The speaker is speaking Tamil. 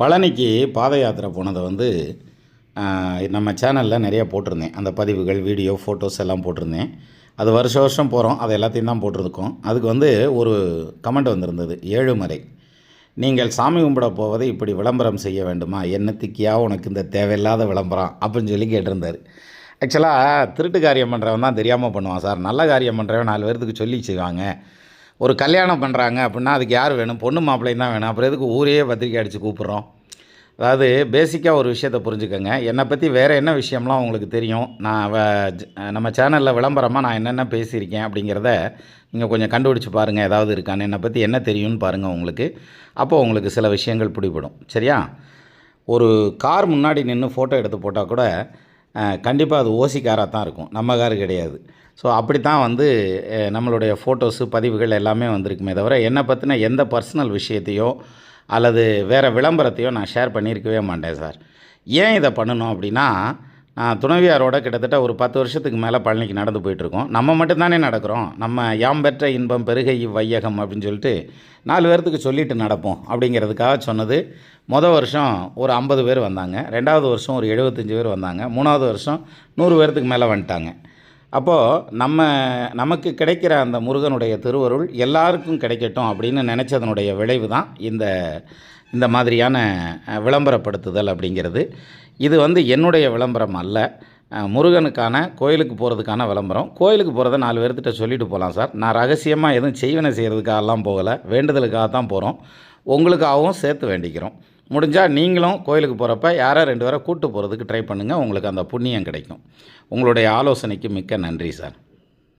பழனிக்கு பாத யாத்திரை போனதை வந்து நம்ம சேனலில் நிறையா போட்டிருந்தேன். அந்த பதிவுகள், வீடியோ, ஃபோட்டோஸ் எல்லாம் போட்டிருந்தேன். அது வருஷம் வருஷம் போகிறோம். அது எல்லாத்தையும் தான் போட்டிருக்கோம். அதுக்கு வந்து ஒரு கமெண்ட் வந்திருந்தது. ஏழுமலை, நீங்கள் சாமி கும்பிட போவதை இப்படி விளம்பரம் செய்ய வேண்டுமா? என்னத்துக்கியா உனக்கு இந்த தேவையில்லாத விளம்பரம் அப்படின்னு சொல்லி கேட்டிருந்தார். ஆக்சுவலாக திருட்டு காரியம் பண்ணுறவன் தான் தெரியாமல் பண்ணுவான் சார். நல்ல காரியம் பண்ணுறவன் 4 பேர்த்துக்கு சொல்லி செய்வாங்க. ஒரு கல்யாணம் பண்ணுறாங்க அப்படின்னா அதுக்கு யார் வேணும்? பொண்ணு மாப்பிள்ளையும் தான் வேணும். அப்புறம் எதுக்கு ஊரையே பத்திரிக்கை அடித்து கூப்பிட்றோம்? அதாவது பேசிக்காக ஒரு விஷயத்தை புரிஞ்சுக்கோங்க. என்னை பற்றி வேறு என்ன விஷயம்லாம் உங்களுக்கு தெரியும், நான் நம்ம சேனலில் விளம்பரமாக நான் என்னென்ன பேசியிருக்கேன் அப்படிங்கிறத நீங்கள் கொஞ்சம் கண்டுபிடிச்சி பாருங்கள். ஏதாவது இருக்கான்னு, என்னை பற்றி என்ன தெரியும்னு பாருங்கள் உங்களுக்கு. அப்போது உங்களுக்கு சில விஷயங்கள் பிடிபடும். சரியா? ஒரு கார் முன்னாடி நின்று ஃபோட்டோ எடுத்து போட்டால் கூட கண்டிப்பாக அது ஓசி காராக தான் இருக்கும், நம்ம கார் கிடையாது. ஸோ அப்படி தான் வந்து நம்மளுடைய ஃபோட்டோஸு, பதிவுகள் எல்லாமே வந்திருக்குமே தவிர என்னை பற்றின எந்த பர்சனல் விஷயத்தையோ அல்லது வேறு விளம்பரத்தையோ நான் ஷேர் பண்ணியிருக்கவே மாட்டேன் சார். ஏன் இதை பண்ணணும் அப்படின்னா, நான் துணைவியாரோட கிட்டத்தட்ட ஒரு 10 வருஷத்துக்கு மேலே பழனிக்கு நடந்து போயிட்டுருக்கோம். நம்ம மட்டும்தானே நடக்கிறோம். நம்ம யாம் பெற்ற இன்பம் பெருகை வையகம் அப்படின்னு சொல்லிட்டு 4 பேர்த்துக்கு சொல்லிட்டு நடப்போம் அப்படிங்கிறதுக்காக சொன்னது. வருஷம் ஒரு 50 பேர் வந்தாங்க. 2வது வருஷம் ஒரு 75 பேர் வந்தாங்க. 3வது வருஷம் 100 பேர்த்துக்கு மேலே வந்துட்டாங்க. அப்போது நமக்கு கிடைக்கிற அந்த முருகனுடைய திருவருள் எல்லாருக்கும் கிடைக்கட்டும் அப்படின்னு நினச்சதனுடைய விளைவு தான் இந்த மாதிரியான விளம்பரப்படுத்துதல் அப்படிங்கிறது. இது வந்து என்னுடைய விளம்பரம் அல்ல, முருகனுக்கான கோயிலுக்கு போகிறதுக்கான விளம்பரம். கோயிலுக்கு போகிறத 4 பேர்த்திட்ட சொல்லிட்டு போகலாம் சார். நான் ரகசியமாக எதுவும் செய்வனை செய்கிறதுக்காகலாம் போகலை, வேண்டுதலுக்காக தான் போகிறோம். உங்களுக்காகவும் சேர்த்து வேண்டிக்கிறோம். முடிஞ்சால் நீங்களும் கோயிலுக்கு போகிறப்ப யாரோ 2 பேரை கூப்பிட்டு போகிறதுக்கு ட்ரை பண்ணுங்கள். உங்களுக்கு அந்த புண்ணியம் கிடைக்கும். உங்களுடைய ஆலோசனைக்கு மிக்க நன்றி சார்.